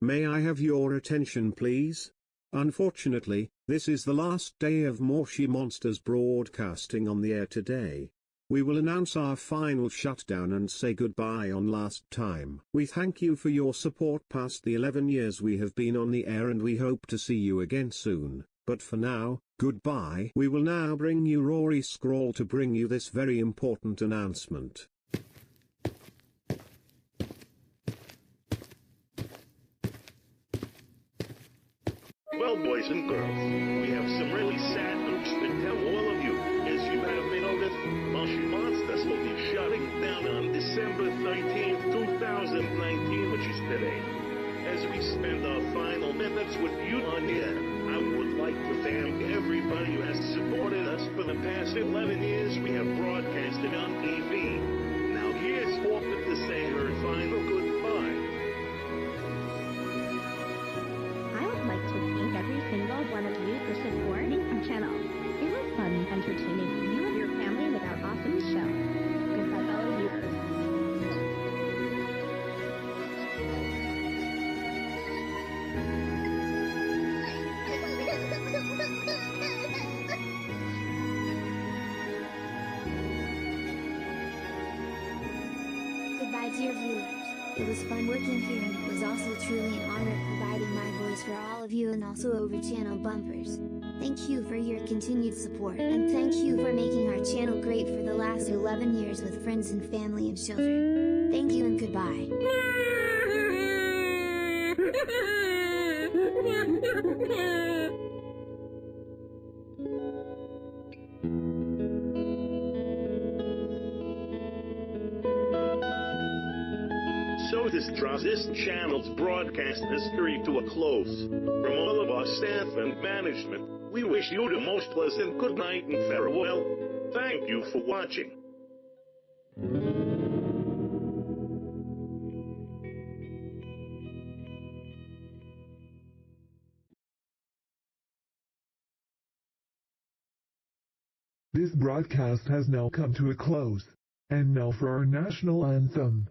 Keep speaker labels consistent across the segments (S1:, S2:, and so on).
S1: May I have your attention please? Unfortunately, this is the last day of Moshi Monsters broadcasting on the air today. We will announce our final shutdown and say goodbye on last time. We thank you for your support past the 11 years we have been on the air, and we hope to see you again soon. But for now, goodbye. We will now bring you Rory Scroll to bring you this very important announcement.
S2: Well, boys and girls, we have some really sad news to tell all of you. As you have noticed, Moshi Monsters will be shutting down on December 13th, 2019, which is today. As we spend our final minutes with you on air, I would like to thank everybody who has supported us for the past 11 years we have broadcasted on TV. Now here's Walker to say her final goodbye.
S3: I would like to thank every single one of you for supporting our channel. It was fun entertaining you and your family with our awesome show. Goodbye, fellow viewers.
S4: Goodbye, dear viewers. It was fun working here, and it was also truly an honor providing my voice for all of you and also over channel bumpers. Thank you for your continued support, and thank you for making our channel great for the last 11 years with friends and family and children. Thank you and goodbye.
S2: So this draws this channel's broadcast history to a close. From all of our staff and management, we wish you the most pleasant good night and farewell. Thank you for watching.
S5: This broadcast has now come to a close. And now for our national anthem.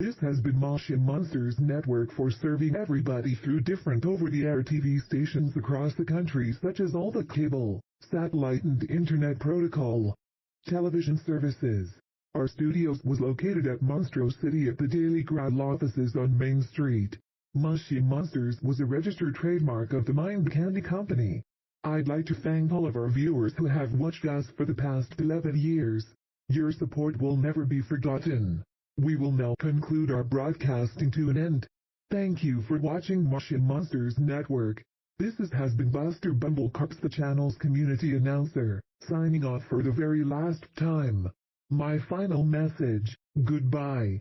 S5: This has been Moshi Monsters Network for serving everybody through different over-the-air TV stations across the country, such as all the cable, satellite and internet protocol television services. Our studios was located at Monstro City at the Daily Growl offices on Main Street. Moshi Monsters was a registered trademark of the Mind Candy Company. I'd like to thank all of our viewers who have watched us for the past 11 years. Your support will never be forgotten. We will now conclude our broadcasting to an end. Thank you for watching Moshi Monsters Network. This has been Buster Bumblecarps, the channel's community announcer, signing off for the very last time. My final message, goodbye.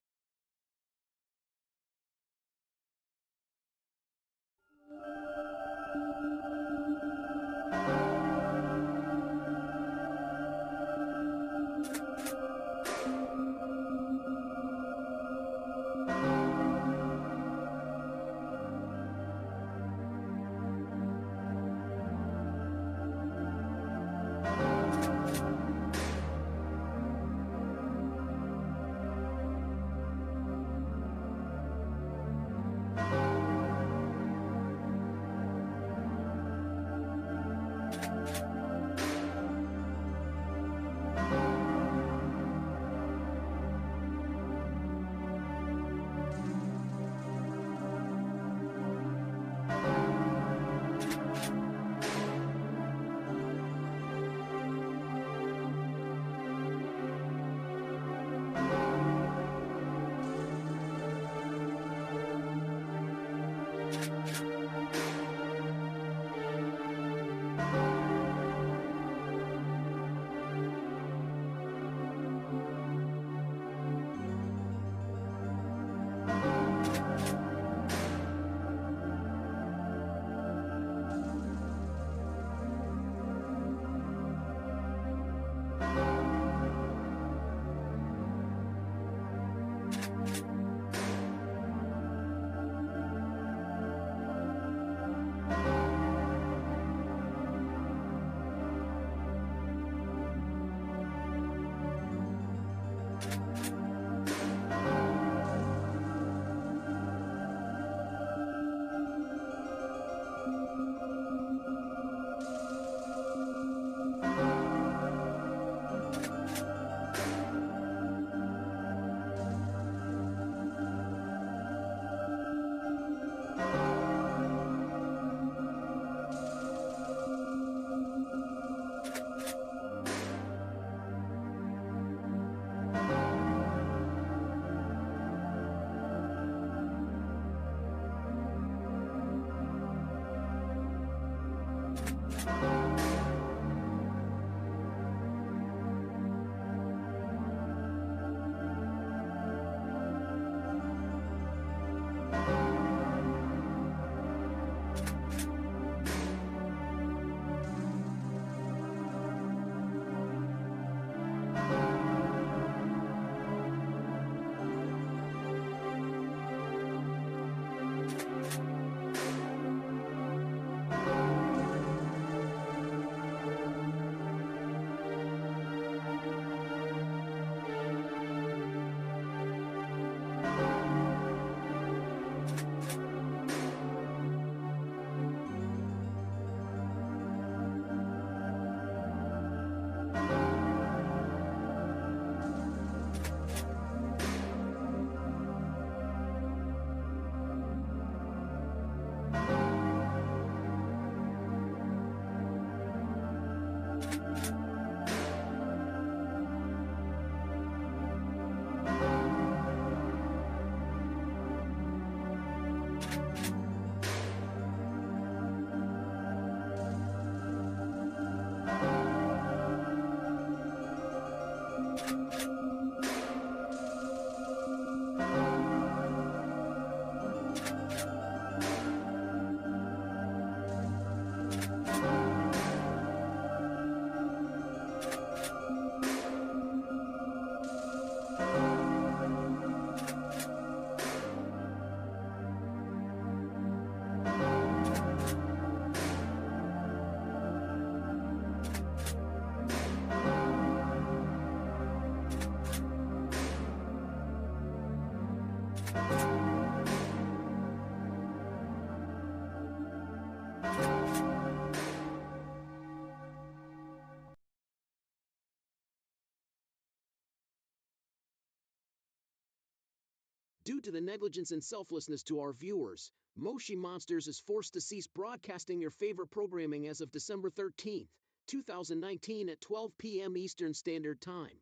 S6: Due to the negligence and selflessness to our viewers, Moshi Monsters is forced to cease broadcasting your favorite programming as of December 13th, 2019 at 12 p.m. Eastern Standard Time.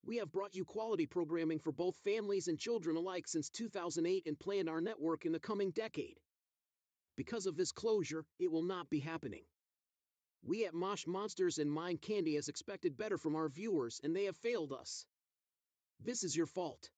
S6: We have brought you quality programming for both families and children alike since 2008 and plan our network in the coming decade. Because of this closure, it will not be happening. We at Mosh Monsters and Mind Candy has expected better from our viewers and they have failed us. This is your fault.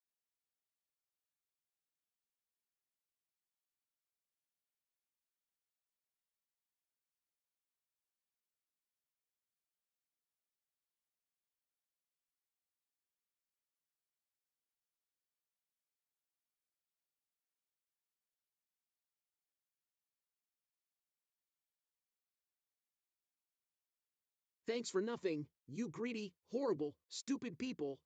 S6: Thanks for nothing, you greedy, horrible, stupid people.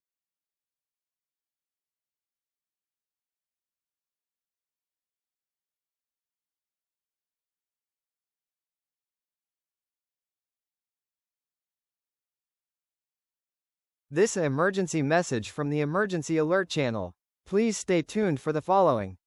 S7: This emergency message from the Emergency Alert Channel. Please stay tuned for the following.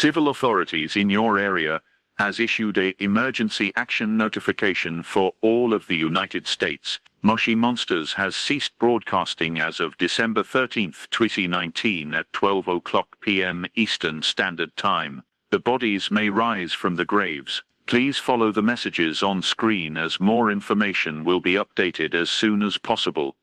S8: Civil authorities in your area has issued a emergency action notification for all of the United States. Moshi Monsters has ceased broadcasting as of December 13th, 2019 at 12 o'clock p.m. Eastern Standard Time. The bodies may rise from the graves. Please follow the messages on screen as more information will be updated as soon as possible.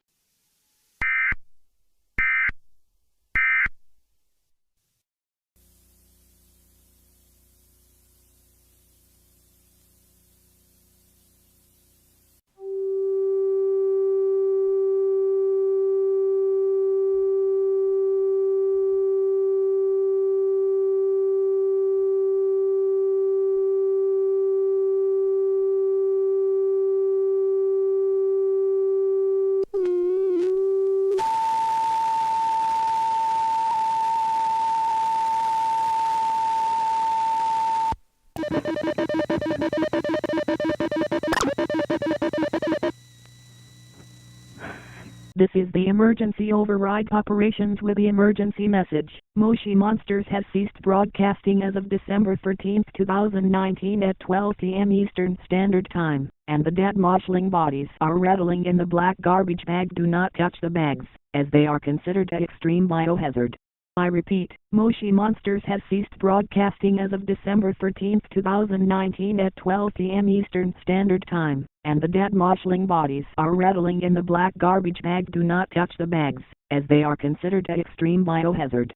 S9: This is the emergency override operations with the emergency message. Moshi Monsters has ceased broadcasting as of December 13, 2019 at 12 p.m. Eastern Standard Time, and the dead moshling bodies are rattling in the black garbage bag. Do not touch the bags, as they are considered an extreme biohazard. I repeat, Moshi Monsters has ceased broadcasting as of December 13, 2019 at 12 p.m. Eastern Standard Time, and the dead moshling bodies are rattling in the black garbage bag. Do not touch the bags, as they are considered an extreme biohazard.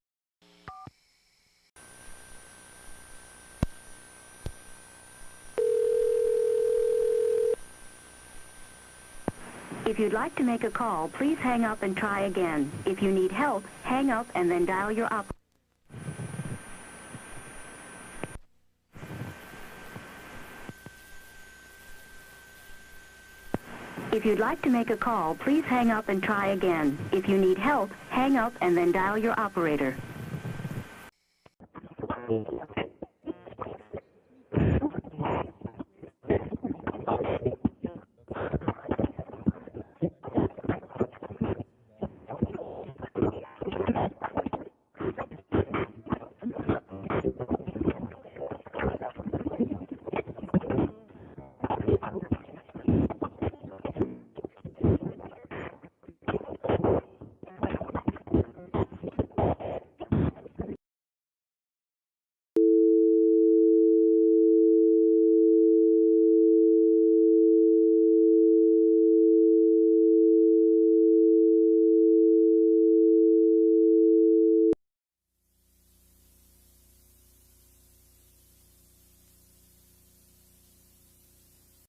S10: If you'd like to make a call, please hang up and try again. If you need help, hang up and then dial your operator. If you'd like to make a call, please hang up and try again. If you need help, hang up and then dial your operator.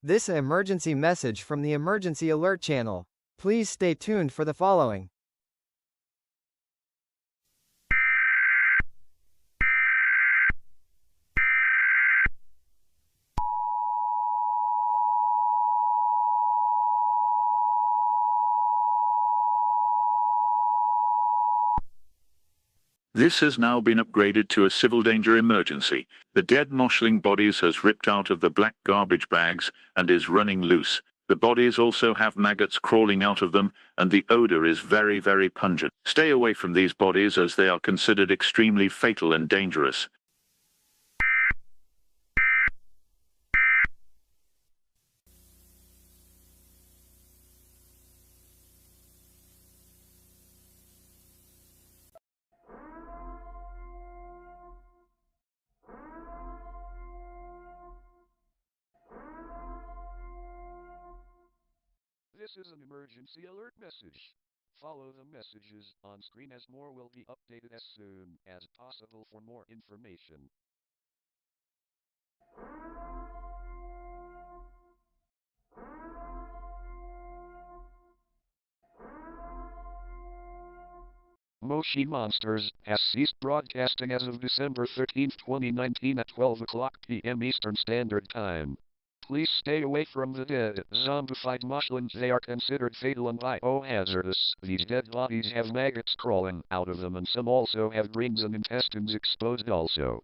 S7: This emergency message from the Emergency Alert Channel. Please stay tuned for the following.
S8: This has now been upgraded to a civil danger emergency. The dead moshling bodies has ripped out of the black garbage bags and is running loose. The bodies also have maggots crawling out of them, and the odor is very, very pungent. Stay away from these bodies as they are considered extremely fatal and dangerous.
S11: This is an emergency alert message. Follow the messages on screen as more will be updated as soon as possible for more information. Moshi Monsters has ceased broadcasting as of December 13, 2019 at 12 o'clock p.m. Eastern Standard Time. Please stay away from the dead, zombified mushrooms. They are considered fatal and biohazardous. These dead bodies have maggots crawling out of them, and some also have brains and intestines exposed also.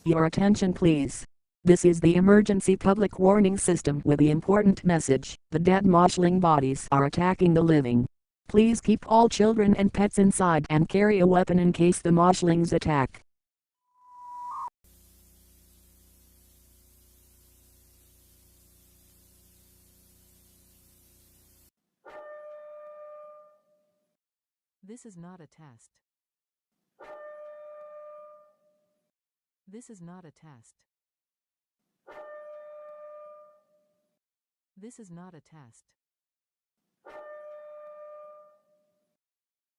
S12: Your attention please. This is the emergency public warning system with the important message: the dead moshling bodies are attacking the living. Please keep all children and pets inside and carry a weapon in case the moshlings attack.
S13: This is not a test. This is not a test. This is not a test.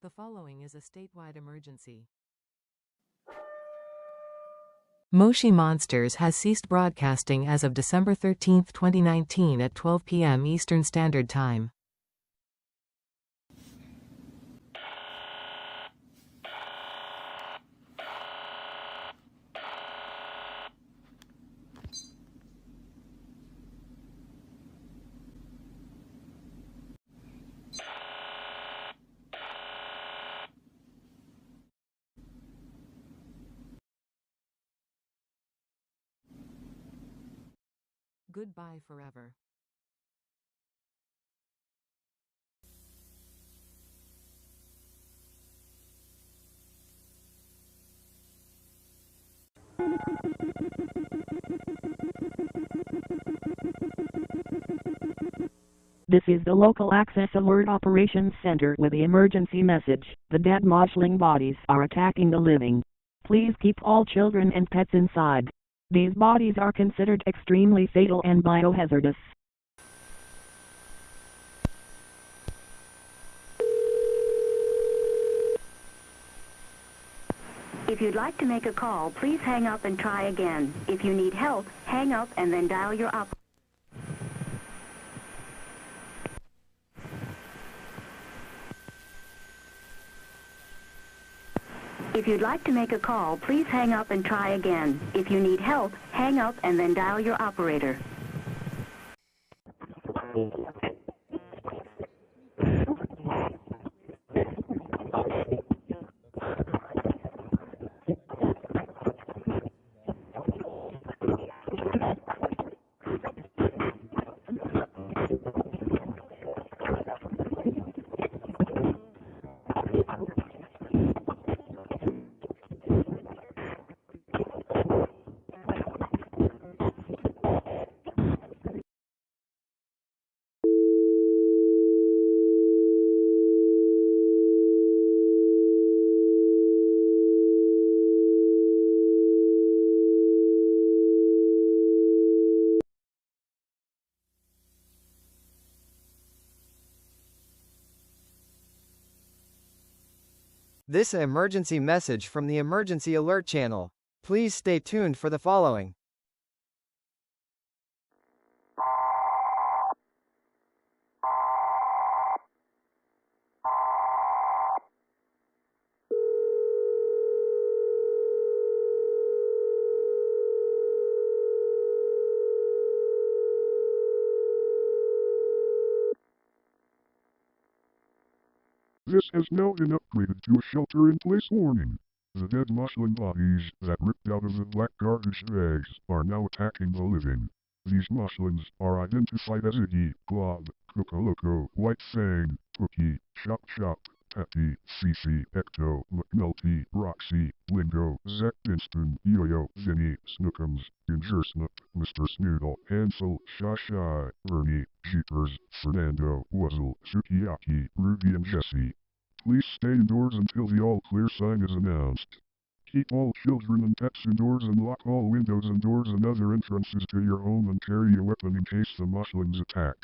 S13: The following is a statewide emergency. Moshi Monsters has ceased broadcasting as of December 13, 2019 at 12 p.m. Eastern Standard Time. Goodbye forever.
S9: This is the Local Access Alert Operations Center with the emergency message: the dead moshling bodies are attacking the living. Please keep all children and pets inside. These bodies are considered extremely fatal and biohazardous.
S10: If you'd like to make a call, please hang up and try again. If you need help, hang up and then dial your operator. If you'd like to make a call, please hang up and try again. If you need help, hang up and then dial your operator.
S7: This emergency message from the Emergency Alert Channel. Please stay tuned for the following.
S14: This has now been upgraded to a shelter-in-place warning. The dead mushroom bodies that ripped out of the black garbage bags are now attacking the living. These mushrooms are identified as Iggy, Glob, Cocoloco, White Fang, Cookie, Chop Chop, Peppy, Fifi, Ecto, McNulty, Roxy, Lingo, Zach Dinston, Yo-Yo, Vinny, Snookums, Ginger Snook, Mr. Snoodle, Hansel, Shy, Bernie, Jeepers, Fernando, Wuzzle, Sukiyaki, Ruby and Jesse. Please stay indoors until the all-clear sign is announced. Keep all children and pets indoors and lock all windows and doors and other entrances to your home and carry a weapon in case the mushrooms attack.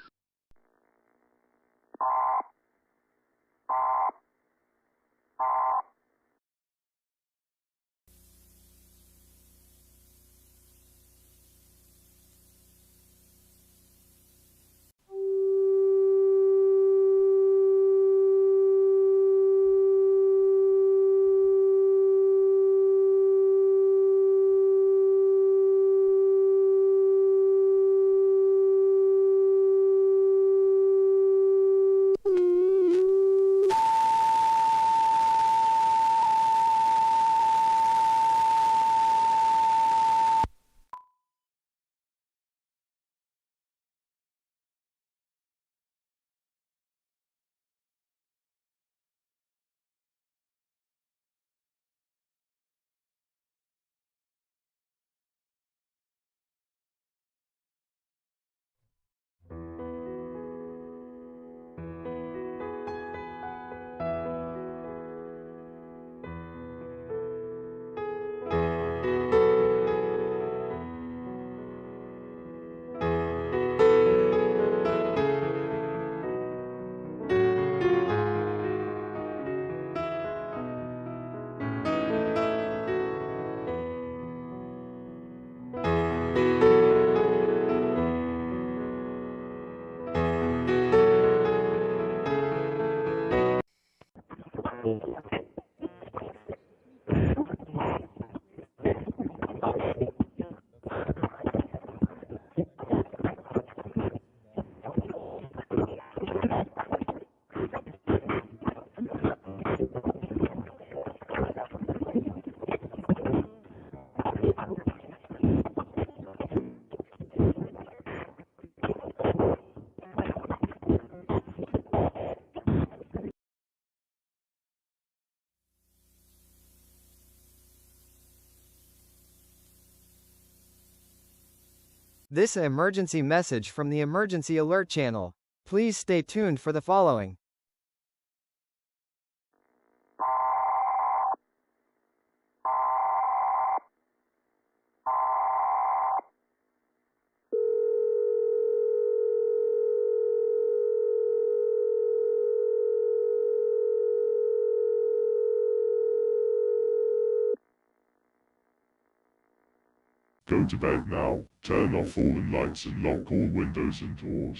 S7: This emergency message from the Emergency Alert Channel. Please stay tuned for the following.
S14: Go to bed now. Turn off all the lights and lock all windows and doors.